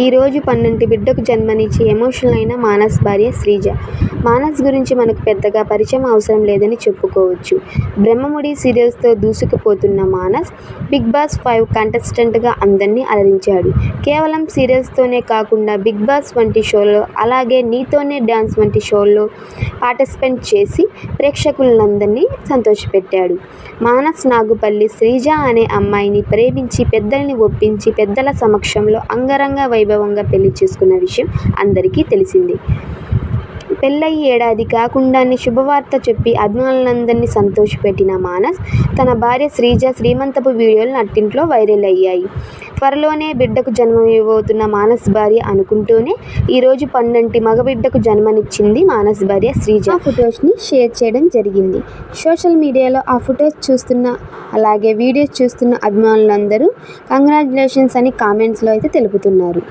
ఈరోజు పన్నంటి బిడ్డకు జన్మనిచ్చి ఎమోషనల్ అయిన మానస్ భార్య శ్రీజ. మానస్ గురించి మనకు పెద్దగా పరిచయం అవసరం లేదని చెప్పుకోవచ్చు. బ్రహ్మముడి సీరియల్స్తో దూసుకుపోతున్న మానస్ బిగ్ బాస్ 5 కంటెస్టెంట్గా అందరినీ అలరించాడు. కేవలం సీరియల్స్తోనే కాకుండా బిగ్ బాస్ వంటి షోలో, అలాగే నీతోనే డాన్స్ వంటి షోల్లో పార్టిసిపేట్ చేసి ప్రేక్షకులందరినీ సంతోషపెట్టాడు. మానస్ నాగుపల్లి శ్రీజ అనే అమ్మాయిని ప్రేమించి పెద్దల్ని ఒప్పించి పెద్దల సమక్షంలో అంగరంగ వైభవంగా పెళ్లి చేసుకున్న విషయం అందరికీ తెలిసిందే. పెళ్లయి ఏడాది కాకుండానే శుభవార్త చెప్పి అభిమానులందరినీ సంతోషపెట్టిన మానస్ తన భార్య శ్రీజ శ్రీమంతపు వీడియోలు నట్టింట్లో వైరల్ అయ్యాయి. త్వరలోనే బిడ్డకు జన్మనివ్వబోతున్న మానస్ భార్య అనుకుంటూనే ఈరోజు పన్నంటి మగబిడ్డకు జన్మనిచ్చింది మానస్ భార్య శ్రీజ. ఆ ఫొటోస్ని షేర్ చేయడం జరిగింది. సోషల్ మీడియాలో ఆ ఫొటోస్ చూస్తున్న, అలాగే వీడియోస్ చూస్తున్న అభిమానులందరూ కంగ్రాచ్యులేషన్స్ అని కామెంట్స్లో అయితే తెలుపుతున్నారు.